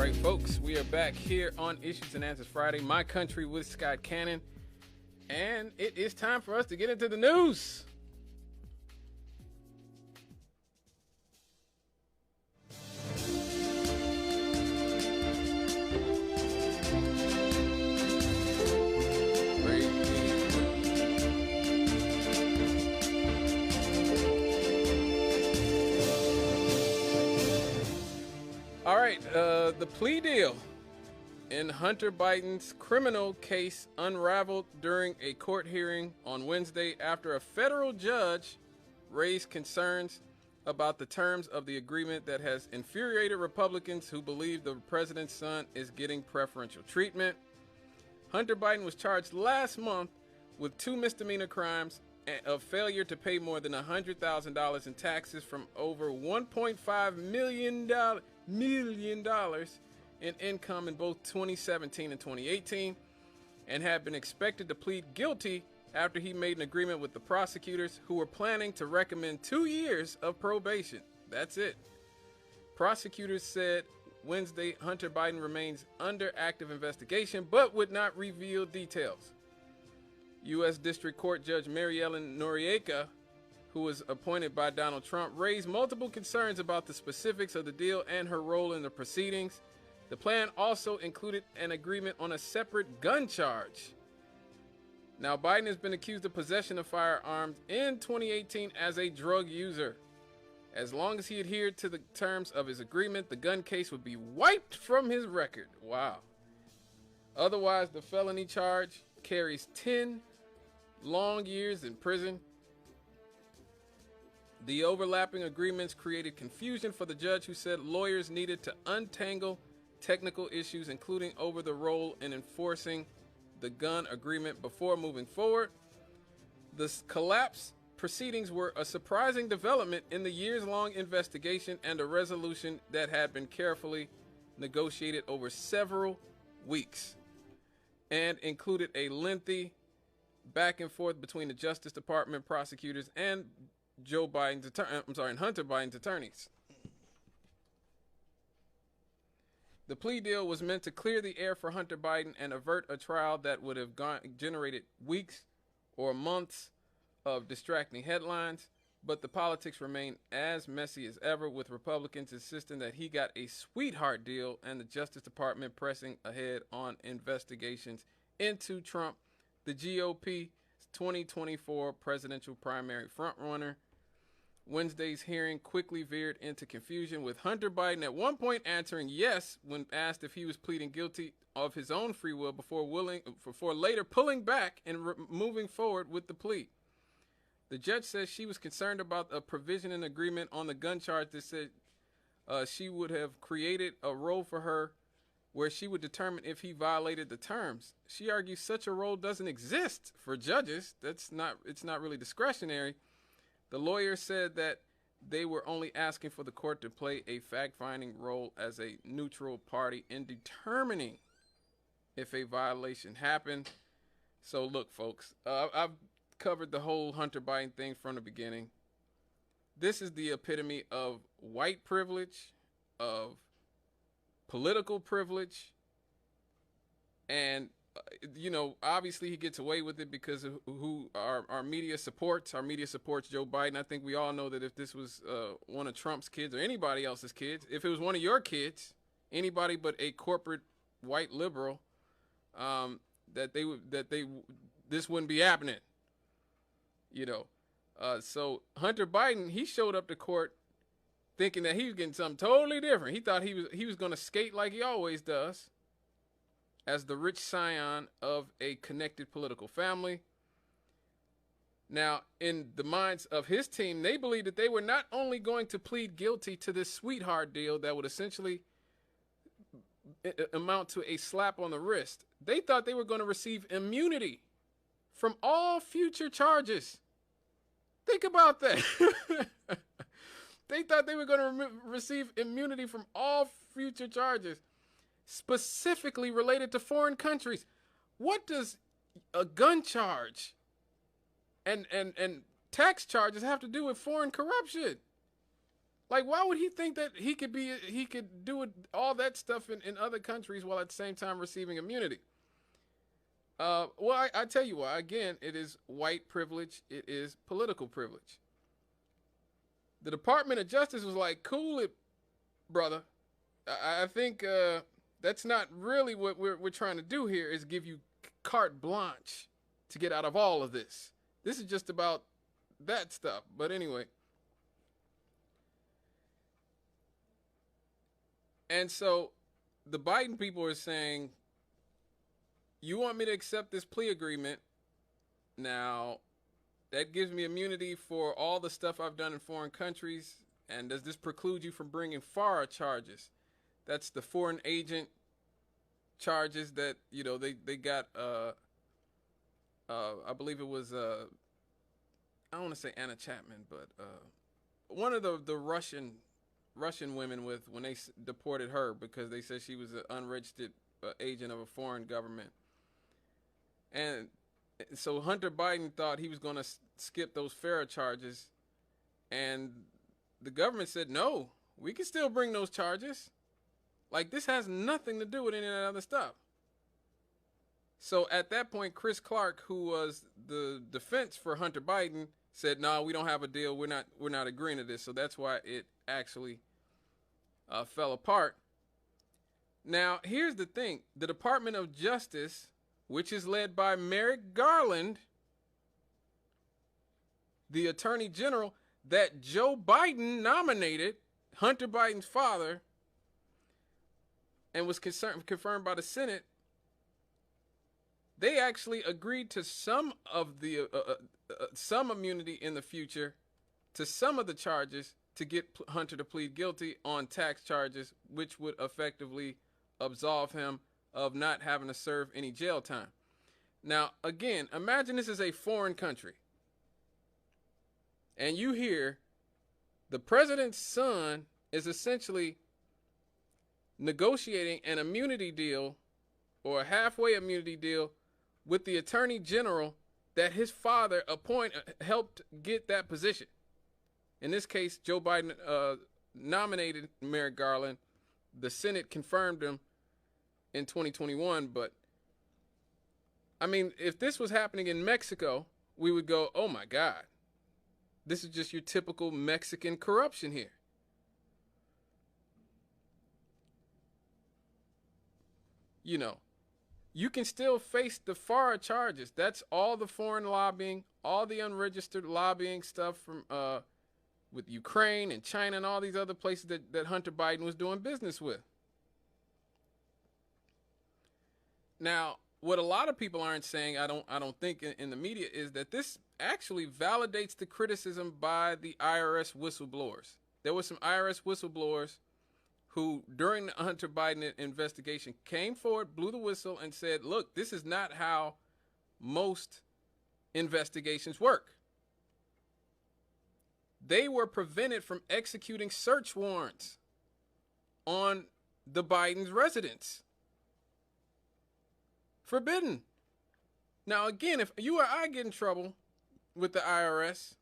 right, folks, we are back here on Issues and Answers Friday, My Country with Scott Cannon, and it is time for us to get into the news. All right, the plea deal in Hunter Biden's criminal case unraveled during a court hearing on Wednesday after a federal judge raised concerns about the terms of the agreement that has infuriated Republicans who believe the president's son is getting preferential treatment. Hunter Biden was charged last month with 2 misdemeanor crimes of failure to pay more than $100,000 in taxes from over $1.5 million in income in both 2017 and 2018, and had been expected to plead guilty after he made an agreement with the prosecutors who were planning to recommend 2 years of probation. That's it. Prosecutors said Wednesday Hunter Biden remains under active investigation but would not reveal details. U.S. District Court Judge Mary Ellen Noriega, who was appointed by Donald Trump, raised multiple concerns about the specifics of the deal and her role in the proceedings. The plan also included an agreement on a separate gun charge. Now, Biden has been accused of possession of firearms in 2018 as a drug user. As long as he adhered to the terms of his agreement, the gun case would be wiped from his record. Wow. Otherwise, the felony charge carries 10 long years in prison. The overlapping agreements created confusion for the judge, who said lawyers needed to untangle technical issues, including over the role in enforcing the gun agreement before moving forward. The collapse proceedings were a surprising development in the years-long investigation and a resolution that had been carefully negotiated over several weeks and included a lengthy back and forth between the Justice Department prosecutors and Hunter Biden's attorneys. The plea deal was meant to clear the air for Hunter Biden and avert a trial that would have generated weeks or months of distracting headlines, but the politics remain as messy as ever, with Republicans insisting that he got a sweetheart deal and the Justice Department pressing ahead on investigations into Trump, the GOP's 2024 presidential primary frontrunner. Wednesday's hearing quickly veered into confusion, with Hunter Biden at one point answering yes when asked if he was pleading guilty of his own free will before later pulling back and moving forward with the plea. The judge says she was concerned about a provision in agreement on the gun charge that said she would have created a role for her where she would determine if he violated the terms. She argues such a role doesn't exist for judges. It's not really discretionary. The lawyer said that they were only asking for the court to play a fact-finding role as a neutral party in determining if a violation happened. So look, folks, I've covered the whole Hunter Biden thing from the beginning. This is the epitome of white privilege, of political privilege, and obviously he gets away with it because of who our media supports. Our media supports Joe Biden. I think we all know that if this was one of Trump's kids or anybody else's kids, if it was one of your kids, anybody but a corporate white liberal, this wouldn't be happening. So Hunter Biden, he showed up to court thinking that he was getting something totally different. He thought he was going to skate like he always does, as the rich scion of a connected political family. Now, in the minds of his team, they believed that they were not only going to plead guilty to this sweetheart deal that would essentially amount to a slap on the wrist, they thought they were going to receive immunity from all future charges. Think about that. They thought they were going to receive immunity from all future charges, specifically related to foreign countries. What does a gun charge and tax charges have to do with foreign corruption? Like, why would he think that he could do all that stuff in other countries while at the same time receiving immunity? Well, I tell you why. Again, it is white privilege. It is political privilege. The Department of Justice was like, cool it, brother. I think that's not really what we're trying to do here, is give you carte blanche to get out of all of this. This is just about that stuff. But anyway. And so the Biden people are saying, you want me to accept this plea agreement? Now, that gives me immunity for all the stuff I've done in foreign countries. And does this preclude you from bringing FARA charges? That's the foreign agent charges that, you know, they got, I believe it was, I don't want to say Anna Chapman, but one of the Russian women with, when they deported her because they said she was an unregistered agent of a foreign government. And so Hunter Biden thought he was going to skip those FARA charges, and the government said, no, we can still bring those charges. Like, this has nothing to do with any of that other stuff. So at that point, Chris Clark, who was the defense for Hunter Biden, said, no, we don't have a deal. We're not agreeing to this. So that's why it actually fell apart. Now, here's the thing. The Department of Justice, which is led by Merrick Garland, the Attorney General that Joe Biden nominated, Hunter Biden's father, and was confirmed by the Senate, they actually agreed to some of the some immunity in the future to some of the charges to get Hunter to plead guilty on tax charges, which would effectively absolve him of not having to serve any jail time. Now, again, imagine this is a foreign country, and you hear the president's son is essentially negotiating an immunity deal or a halfway immunity deal with the attorney general that his father helped get that position. In this case, Joe Biden nominated Merrick Garland. The Senate confirmed him in 2021. But, I mean, if this was happening in Mexico, we would go, oh, my God. This is just your typical Mexican corruption here. You know, you can still face the FARA charges. That's all the foreign lobbying, all the unregistered lobbying stuff from with Ukraine and China and all these other places that Hunter Biden was doing business with. Now, what a lot of people aren't saying, I don't think in the media, is that this actually validates the criticism by the IRS whistleblowers. There were some IRS whistleblowers who, during the Hunter Biden investigation, came forward, blew the whistle, and said, look, this is not how most investigations work. They were prevented from executing search warrants on the Biden's residence. Forbidden. Now, again, if you or I get in trouble with the IRS,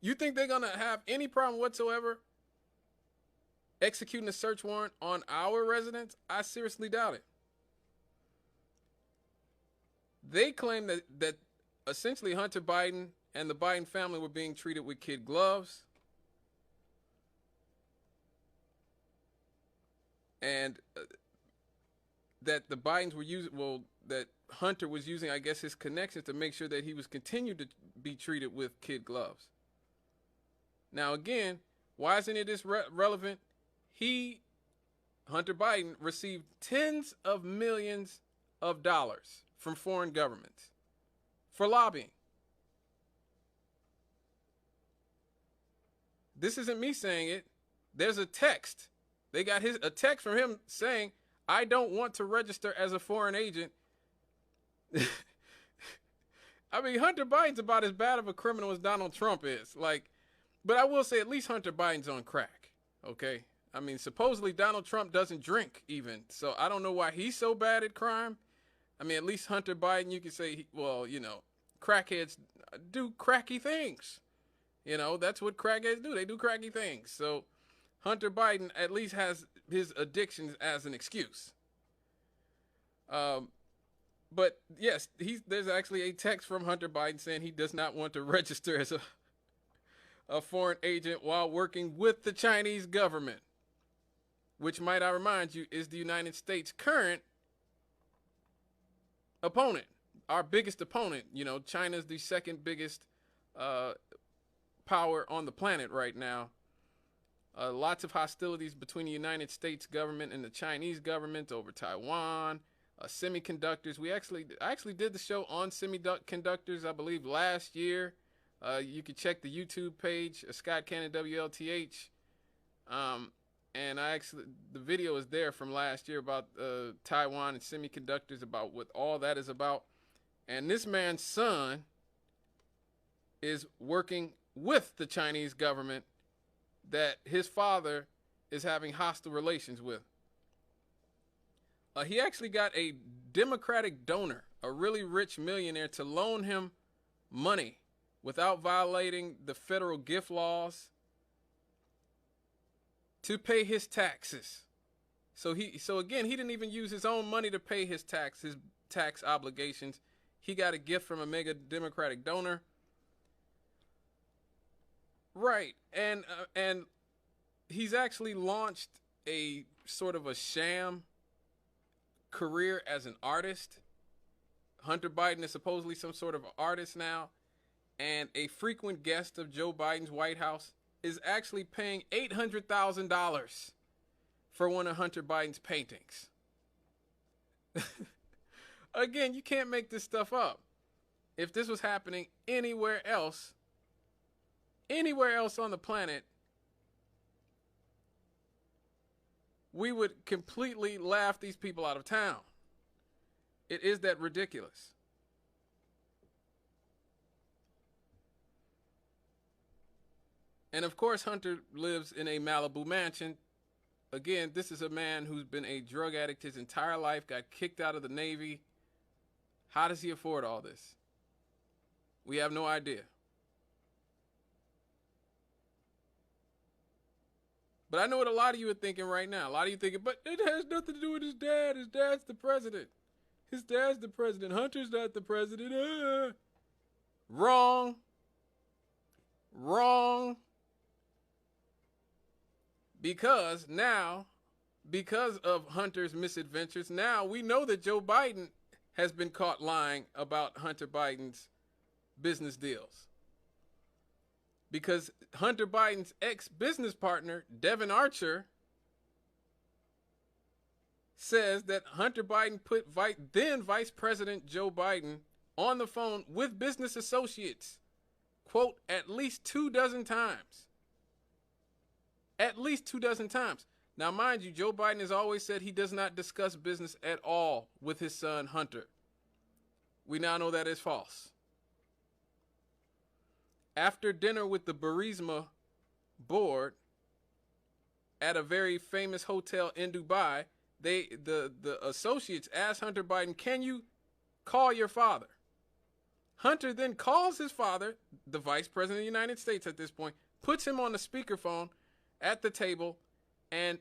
you think they're going to have any problem whatsoever executing a search warrant on our residence? I seriously doubt it. They claim that essentially Hunter Biden and the Biden family were being treated with kid gloves. And that the Bidens were using, that Hunter was using, I guess, his connections to make sure that he was continued to be treated with kid gloves. Now, again, why isn't it this relevant? Hunter Biden, received tens of millions of dollars from foreign governments for lobbying. This isn't me saying it. There's a text. They got a text from him saying, I don't want to register as a foreign agent. I mean, Hunter Biden's about as bad of a criminal as Donald Trump is. Like, but I will say at least Hunter Biden's on crack. Okay. I mean, supposedly Donald Trump doesn't drink even. So I don't know why he's so bad at crime. I mean, at least Hunter Biden, you could say, well, you know, crackheads do cracky things. You know, that's what crackheads do. They do cracky things. So Hunter Biden at least has his addictions as an excuse. Um, but yes, there's actually a text from Hunter Biden saying he does not want to register as a foreign agent while working with the Chinese government, which, might I remind you, is the United States' current opponent, our biggest opponent. You know, China's the second biggest power on the planet right now. Lots of hostilities between the United States government and the Chinese government over Taiwan, semiconductors. I actually did the show on semiconductors, I believe, last year. You can check the YouTube page, Scott Cannon WLTH. And the video is there from last year about Taiwan and semiconductors, about what all that is about. And this man's son is working with the Chinese government that his father is having hostile relations with. He actually got a Democratic donor, a really rich millionaire, to loan him money without violating the federal gift laws to pay his taxes. So again, he didn't even use his own money to pay his tax obligations. He got a gift from a mega Democratic donor. Right, and he's actually launched a sort of a sham career as an artist. Hunter Biden is supposedly some sort of artist now, and a frequent guest of Joe Biden's White House is actually paying $800,000 for one of Hunter Biden's paintings. Again, you can't make this stuff up. If this was happening anywhere else on the planet, we would completely laugh these people out of town. It is that ridiculous. And of course, Hunter lives in a Malibu mansion. Again, this is a man who's been a drug addict his entire life, got kicked out of the Navy. How does he afford all this? We have no idea. But I know what a lot of you are thinking right now. A lot of you thinking, but it has nothing to do with his dad. His dad's the president. His dad's the president. Hunter's not the president. Wrong. Wrong. Because of Hunter's misadventures, now we know that Joe Biden has been caught lying about Hunter Biden's business deals. Because Hunter Biden's ex-business partner, Devin Archer, says that Hunter Biden put then Vice President Joe Biden on the phone with business associates, quote, at least 24 times. At least 24 times. Now, mind you, Joe Biden has always said he does not discuss business at all with his son, Hunter. We now know that is false. After dinner with the Burisma board at a very famous hotel in Dubai, the associates asked Hunter Biden, can you call your father? Hunter then calls his father, the Vice President of the United States at this point, puts him on the speakerphone at the table, and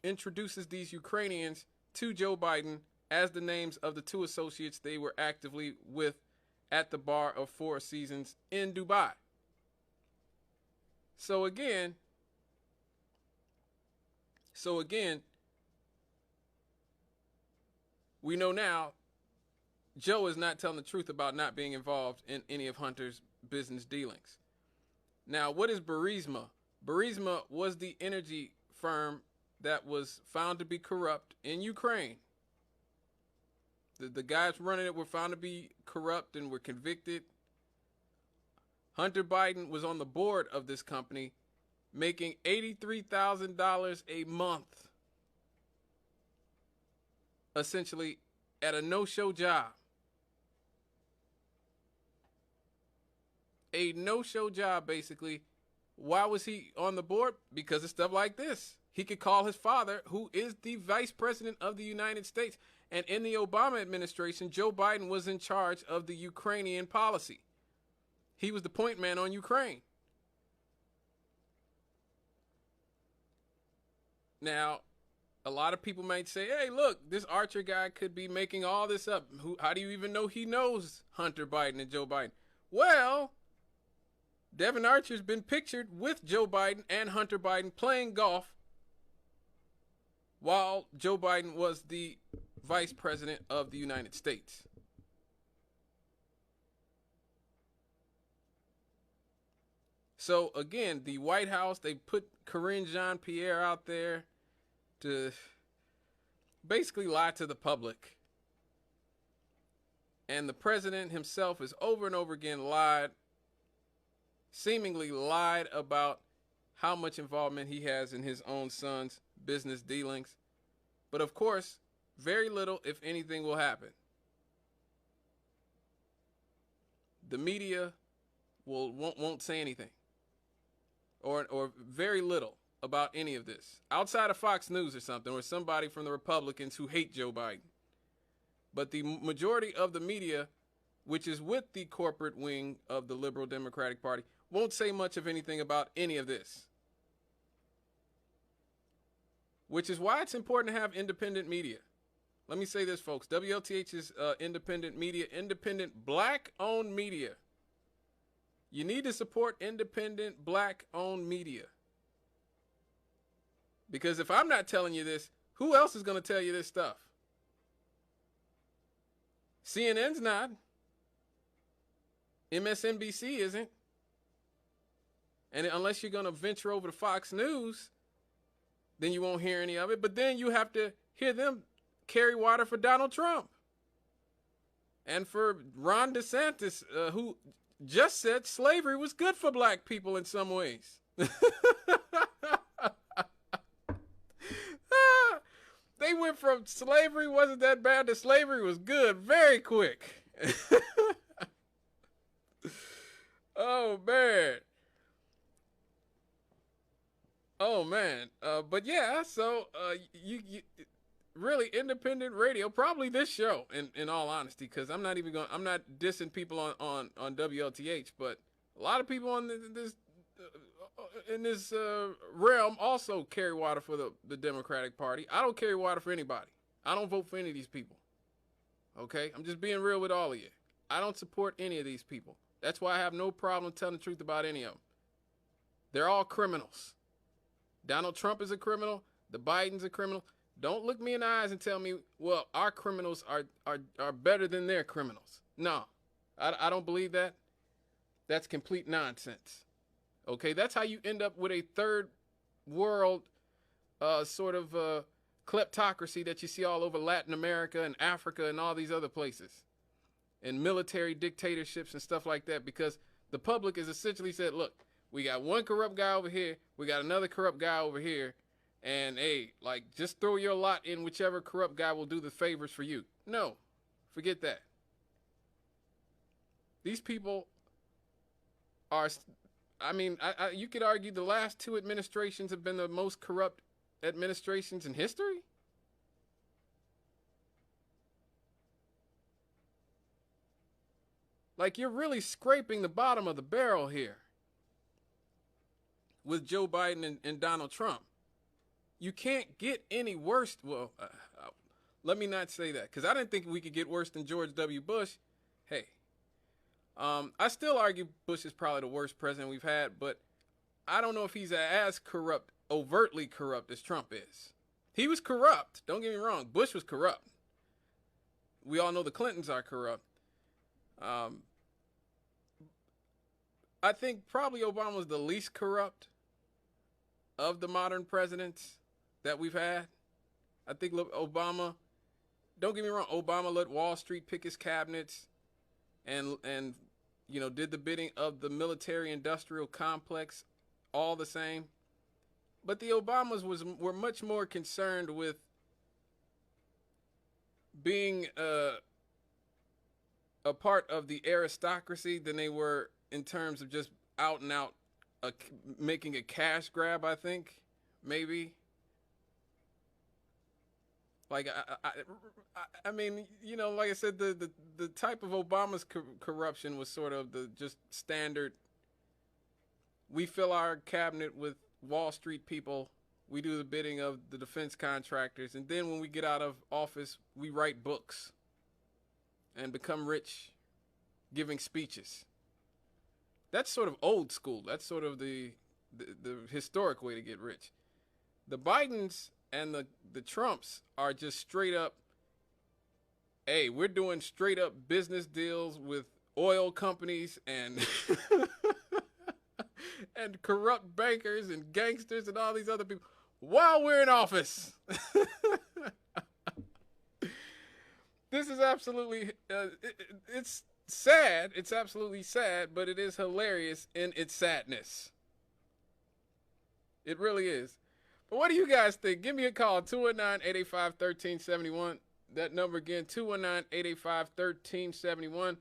introduces these Ukrainians to Joe Biden as the names of the two associates they were actively with at the bar of Four Seasons in Dubai. So again, we know now Joe is not telling the truth about not being involved in any of Hunter's business dealings. Now, what is Burisma? Burisma was the energy firm that was found to be corrupt in Ukraine. The guys running it were found to be corrupt and were convicted. Hunter Biden was on the board of this company, making $83,000 a month, essentially at a no-show job. A no-show job, basically. Why was he on the board? Because of stuff like this. He could call his father, who is the Vice President of the United States. And in the Obama administration, Joe Biden was in charge of the Ukrainian policy. He was the point man on Ukraine. Now, a lot of people might say, hey, look, this Archer guy could be making all this up. How do you even know he knows Hunter Biden and Joe Biden? Well, Devin Archer's been pictured with Joe Biden and Hunter Biden playing golf while Joe Biden was the vice president of the United States. So again, the White House, they put Karine Jean-Pierre out there to basically lie to the public. And the president himself has over and over again seemingly lied about how much involvement he has in his own son's business dealings. But of course, very little, if anything, will happen. The media won't say anything, or very little about any of this, outside of Fox News or something, or somebody from the Republicans who hate Joe Biden. But the majority of the media, which is with the corporate wing of the liberal Democratic Party, won't say much of anything about any of this. Which is why it's important to have independent media. Let me say this, folks. WLTH is independent media, independent black-owned media. You need to support independent black-owned media. Because if I'm not telling you this, who else is going to tell you this stuff? CNN's not. MSNBC isn't. And unless you're going to venture over to Fox News, then you won't hear any of it. But then you have to hear them carry water for Donald Trump. And for Ron DeSantis, who just said slavery was good for black people in some ways. They went from slavery wasn't that bad to slavery was good very quick. Oh, man. Oh, man. But yeah, so you really independent radio, probably this show, in all honesty, because I'm not dissing people on WLTH, but a lot of people on in this realm also carry water for the Democratic Party. I don't carry water for anybody. I don't vote for any of these people. Okay? I'm just being real with all of you. I don't support any of these people. That's why I have no problem telling the truth about any of them. They're all criminals. Donald Trump is a criminal. The Biden's a criminal. Don't look me in the eyes and tell me, well, our criminals are better than their criminals. No, I don't believe that. That's complete nonsense. Okay, that's how you end up with a third world sort of kleptocracy that you see all over Latin America and Africa and all these other places. And military dictatorships and stuff like that, because the public has essentially said, look, we got one corrupt guy over here, we got another corrupt guy over here, and hey, like, just throw your lot in whichever corrupt guy will do the favors for you. No, forget that. These people are, I mean, you could argue the last two administrations have been the most corrupt administrations in history. Like, you're really scraping the bottom of the barrel here with Joe Biden and Donald Trump. You can't get any worse. Well, let me not say that, because I didn't think we could get worse than George W. Bush. Hey, I still argue Bush is probably the worst president we've had, but I don't know if he's as corrupt, overtly corrupt, as Trump is. He was corrupt. Don't get me wrong. Bush was corrupt. We all know the Clintons are corrupt. I think probably Obama was the least corrupt of the modern presidents that we've had. I think Obama, don't get me wrong, Obama let Wall Street pick his cabinets and you know, did the bidding of the military industrial complex, all the same. But the Obamas were much more concerned with being a part of the aristocracy than they were in terms of just out and out making a cash grab, I think, maybe. Like, I mean, you know, like I said, the type of Obama's corruption was sort of the just standard. We fill our cabinet with Wall Street people we do the bidding of the defense contractors, and then when we get out of office, we write books and become rich giving speeches. That's sort of old school. That's sort of the historic way to get rich. The Bidens and the Trumps are just straight up, hey, we're doing straight up business deals with oil companies and and corrupt bankers and gangsters and all these other people while we're in office. This is absolutely, it's sad. It's absolutely sad, but it is hilarious in its sadness. It really is. But what do you guys think? Give me a call, 219-885-1371. That number again, 219-885-1371.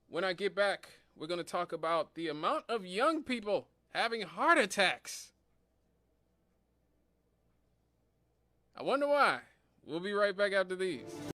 When I get back, we're going to talk about the amount of young people having heart attacks. I wonder why. We'll be right back after these.